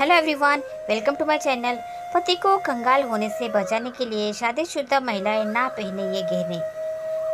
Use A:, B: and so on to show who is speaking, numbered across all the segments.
A: Hello everyone, welcome to my channel. पति को कंगाल होने से बचाने के लिए शादीशुदा महिलाएं ना पहने ये गहने।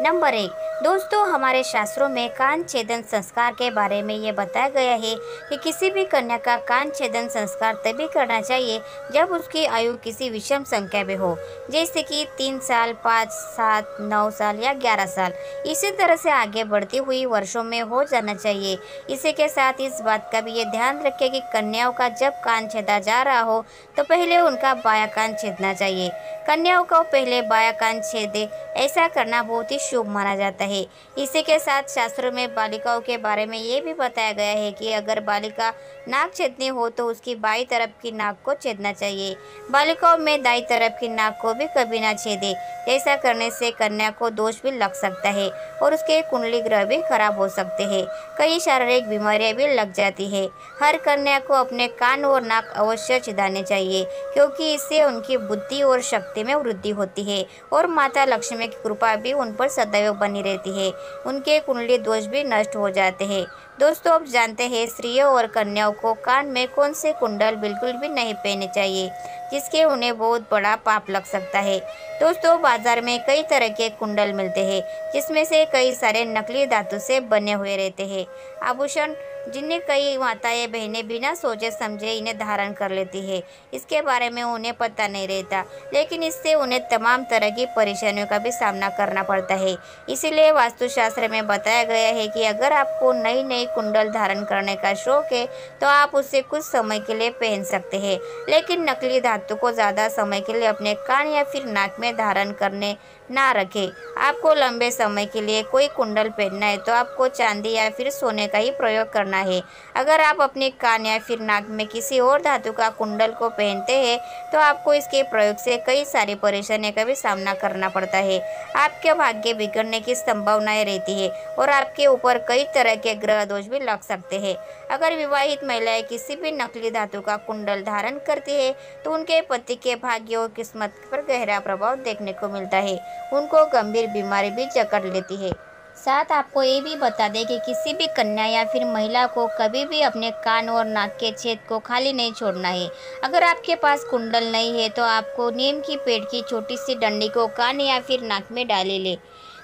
A: नंबर 1। दोस्तों, हमारे शास्त्रों में कान छेदन संस्कार के बारे में ये बताया गया है कि किसी भी कन्या का कान छेदन संस्कार तभी करना चाहिए जब उसकी आयु किसी विषम संख्या में हो, जैसे कि 3 साल, 5, 7, 9 साल या 11 साल। इसी तरह से आगे बढ़ती हुई वर्षों में हो जाना चाहिए। इसी के साथ इस बात का भी ये ध्यान रखें कि कन्याओं का जब कान छेदा जा रहा हो तो पहले उनका बायां कान छेदना चाहिए। कन्याओं को पहले बायां कान छेदे, ऐसा करना बहुत ही शुभ माना जाता है। इसी के साथ शास्त्रों में बालिकाओं के बारे में ये भी बताया गया है कि अगर बालिका नाक छेदनी हो तो उसकी बाईं तरफ की नाक को छेदना चाहिए। बालिकाओं में दाईं तरफ की नाक को भी कभी ना छेदे। ऐसा करने से कन्या को दोष भी लग सकता है और उसके कुंडली ग्रह भी खराब हो सकते हैं। कई शारीरिक बीमारियां भी लग जाती है। हर कन्या को अपने कान और नाक अवश्य छिदाने चाहिए, क्योंकि इससे उनकी बुद्धि और शक्ति में वृद्धि होती है और माता लक्ष्मी की कृपा भी उन पर सदैव बनी रहती है। उनके कुंडली दोष भी नष्ट हो जाते हैं। दोस्तों, अब जानते हैं स्त्रियों और कन्याओं को कान में कौन से कुंडल बिल्कुल भी नहीं पहनने चाहिए, जिसके उन्हें बहुत बड़ा पाप लग सकता है। दोस्तों, बाजार में कई तरह के कुंडल मिलते हैं, जिसमें से कई सारे नकली धातु से बने हुए रहते हैं। आभूषण जिन्हें कई माताएं बहनें बिना सोचे समझे इन्हें धारण कर लेती है। इसके बारे में उन्हें पता नहीं रहता, लेकिन इससे उन्हें तमाम तरह की परेशानियों का भी सामना करना पड़ता है। इसीलिए वास्तुशास्त्र में बताया गया है कि अगर आपको नई नई कुंडल धारण करने का शौक है तो आप उसे कुछ समय के लिए पहन सकते हैं, लेकिन नकली धातु को ज़्यादा समय के लिए अपने कान या फिर नाक में धारण करने ना रखें। आपको लंबे समय के लिए कोई कुंडल पहनना है तो आपको चांदी या फिर सोने का ही प्रयोग करना है। अगर आप अपने कान या फिर नाक में किसी और धातु का कुंडल को पहनते हैं तो आपको इसके प्रयोग से कई सारी परेशानियों का भी सामना करना पड़ता है। आपके भाग्य बिगड़ने की संभावनाएं रहती है और आपके ऊपर कई तरह के ग्रह दोष भी लग सकते हैं। अगर विवाहित महिलाएं किसी भी नकली धातु का कुंडल धारण करती है तो उनके पति के भाग्य और किस्मत पर गहरा प्रभाव देखने को मिलता है। उनको गंभीर बीमारी भी जकड़ लेती है। साथ आपको ये भी बता दें कि किसी भी कन्या या फिर महिला को कभी भी अपने कान और नाक के छेद को खाली नहीं छोड़ना है। अगर आपके पास कुंडल नहीं है तो आपको नीम की पेड़ की छोटी सी डंडी को कान या फिर नाक में डाले ले,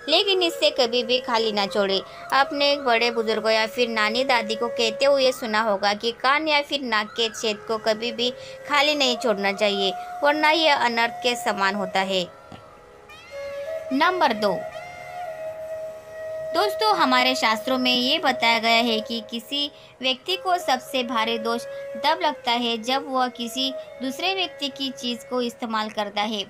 A: लेकिन इससे कभी भी खाली ना छोड़े। आपने बड़े बुजुर्गों या फिर नानी दादी को कहते हुए सुना होगा कि कान या फिर नाक के छेद को कभी भी खाली नहीं छोड़ना चाहिए, वरना यह अनर्थ के समान होता है। नंबर 2। दोस्तों, हमारे शास्त्रों में ये बताया गया है कि किसी व्यक्ति को सबसे भारी दोष तब लगता है जब वह किसी दूसरे व्यक्ति की चीज़ को इस्तेमाल करता है।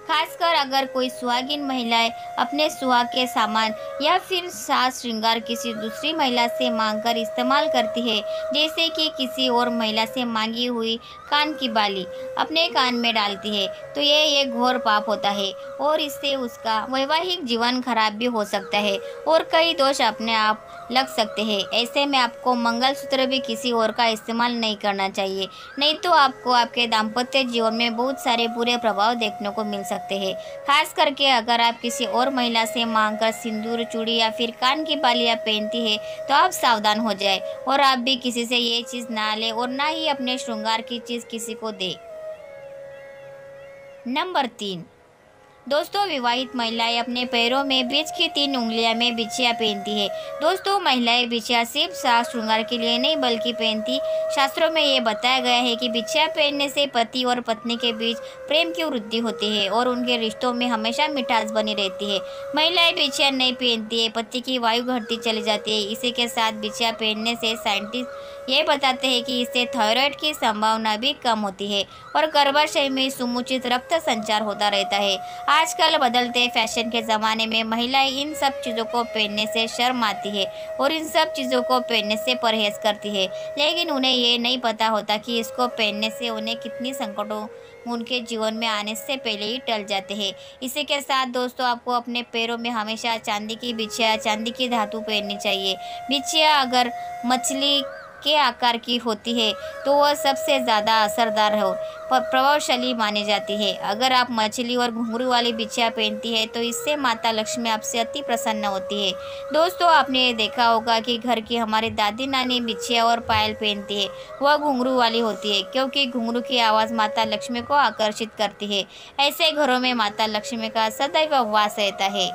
A: खासकर अगर कोई सुहागिन महिलाएं अपने सुहाग के सामान या फिर साज श्रृंगार किसी दूसरी महिला से मांगकर इस्तेमाल करती है, जैसे कि किसी और महिला से मांगी हुई कान की बाली अपने कान में डालती है, तो ये घोर पाप होता है और इससे उसका वैवाहिक जीवन खराब भी हो सकता है और कई दोष अपने आप लग सकते हैं। ऐसे में आपको मंगलसूत्र भी किसी और का इस्तेमाल नहीं करना चाहिए, नहीं तो आपको आपके दाम्पत्य जीवन में बहुत सारे बुरे प्रभाव देखने को मिल सकते हैं। खास करके अगर आप किसी और महिला से मांगकर सिंदूर, चूड़ी या फिर कान की बालियां पहनती है तो आप सावधान हो जाए और आप भी किसी से ये चीज़ ना ले और ना ही अपने श्रृंगार की चीज़ किसी को दे। नंबर 3। दोस्तों, विवाहित महिलाएं अपने पैरों में बीच की 3 उंगलियां में बिछिया पहनती है। दोस्तों, महिलाएं बिछिया सिर्फ साज श्रृंगार के लिए नहीं बल्कि पहनती। शास्त्रों में ये बताया गया है कि बिछिया पहनने से पति और पत्नी के बीच प्रेम की वृद्धि होती है और उनके रिश्तों में हमेशा मिठास बनी रहती है। महिलाएं बिछिया नहीं पहनती है, पति की वायु घटती चली जाती है। इसी के साथ बिछिया पहनने से साइंटिस्ट ये बताते हैं कि इससे थायराइड की संभावना भी कम होती है और गर्भाशय में समुचित रक्त संचार होता रहता है। आजकल बदलते फैशन के ज़माने में महिलाएं इन सब चीज़ों को पहनने से शर्म आती है और इन सब चीज़ों को पहनने से परहेज करती है, लेकिन उन्हें ये नहीं पता होता कि इसको पहनने से उन्हें कितनी संकटों उनके जीवन में आने से पहले ही टल जाते हैं। इसी के साथ दोस्तों, आपको अपने पैरों में हमेशा चांदी की बिछिया, चांदी की धातु पहननी चाहिए। बिछिया अगर मछली के आकार की होती है तो वह सबसे ज़्यादा असरदार हो प्रभावशाली मानी जाती है। अगर आप मछली और घुंघरू वाली बिछिया पहनती है तो इससे माता लक्ष्मी आपसे अति प्रसन्न होती है। दोस्तों, आपने ये देखा होगा कि घर की हमारी दादी नानी बिछिया और पायल पहनती है, वह घुंघरू वाली होती है, क्योंकि घुंघरू की आवाज़ माता लक्ष्मी को आकर्षित करती है। ऐसे घरों में माता लक्ष्मी का सदैव वास रहता है।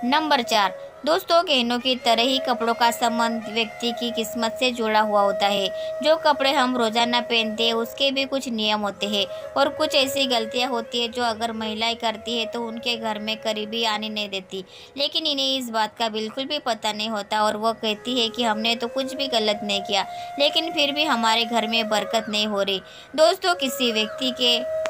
A: नंबर 4, दोस्तों, गहनों की तरह ही कपड़ों का संबंध व्यक्ति की किस्मत से जुड़ा हुआ होता है। जो कपड़े हम रोजाना पहनते हैं उसके भी कुछ नियम होते हैं और कुछ ऐसी गलतियां होती है जो अगर महिलाएं करती है तो उनके घर में करीबी आने नहीं देती, लेकिन इन्हें इस बात का बिल्कुल भी पता नहीं होता और वह कहती है कि हमने तो कुछ भी गलत नहीं किया, लेकिन फिर भी हमारे घर में बरकत नहीं हो रही। दोस्तों, किसी व्यक्ति के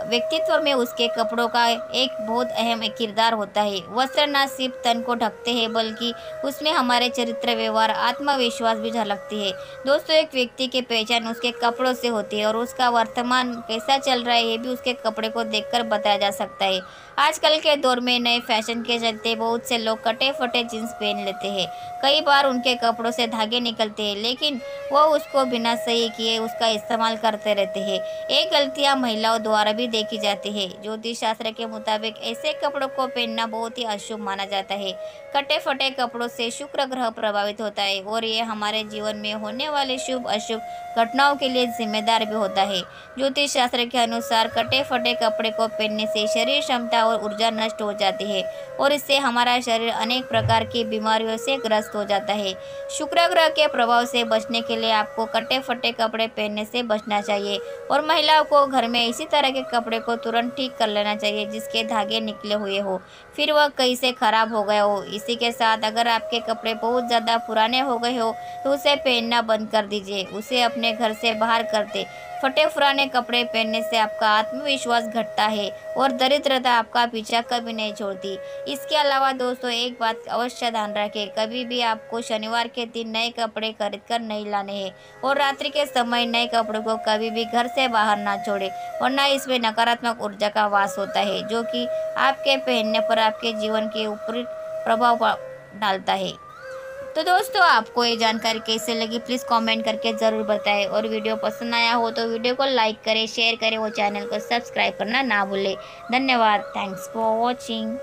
A: व्यक्तित्व में उसके कपड़ों का एक बहुत अहम किरदार होता है। वस्त्र न सिर्फ तन को ढकते हैं बल्कि उसमें हमारे चरित्र, व्यवहार, आत्मविश्वास भी झलकती है। दोस्तों, एक व्यक्ति की पहचान उसके कपड़ों से होती है और उसका वर्तमान कैसा चल रहा है ये भी उसके कपड़े को देखकर बताया जा सकता है। आजकल के दौर में नए फैशन के चलते बहुत से लोग कटे फटे जींस पहन लेते हैं। कई बार उनके कपड़ों से धागे निकलते हैं, लेकिन वह उसको बिना सही किए उसका इस्तेमाल करते रहते हैं। ये गलतियां महिलाओं द्वारा भी देखी जाती है। ज्योतिष शास्त्र के मुताबिक ऐसे कपड़ों को पहनना बहुत ही अशुभ माना जाता है। कटे फटे कपड़ों से शुक्र ग्रह प्रभावित होता है और ये हमारे जीवन में होने वाले शुभ अशुभ घटनाओं के लिए जिम्मेदार भी होता है। ज्योतिष शास्त्र के अनुसार कटे फटे कपड़े को पहनने से शरीर क्षमता और ऊर्जा नष्ट हो जाती है और इससे हमारा शरीर अनेक प्रकार की बीमारियों से ग्रस्त हो जाता है। शुक्र ग्रह के प्रभाव से बचने के लिए आपको कटे फटे कपड़े पहनने से बचना चाहिए और महिलाओं को घर में इसी तरह के कपड़े को तुरंत ठीक कर लेना चाहिए जिसके धागे निकले हुए हो, फिर वह कहीं से खराब हो गया हो। इसी के साथ अगर आपके कपड़े बहुत ज़्यादा पुराने हो गए हो तो उसे पहनना बंद कर दीजिए, उसे अपने घर से बाहर कर दे। फटे पुराने कपड़े पहनने से आपका आत्मविश्वास घटता है और दरिद्रता आपका पीछा कभी नहीं छोड़ती। इसके अलावा दोस्तों, एक बात अवश्य ध्यान रखें, कभी भी आपको शनिवार के दिन नए कपड़े खरीद कर नहीं लाने हैं और रात्रि के समय नए कपड़ों को कभी भी घर से बाहर ना छोड़ें, वरना इसमें नकारात्मक ऊर्जा का वास होता है जो कि आपके पहनने पर आपके जीवन के ऊपर प्रभाव डालता है। तो दोस्तों, आपको ये जानकारी कैसे लगी प्लीज़ कमेंट करके ज़रूर बताएं और वीडियो पसंद आया हो तो वीडियो को लाइक करें, शेयर करें और चैनल को सब्सक्राइब करना ना भूलें। धन्यवाद। Thanks for watching.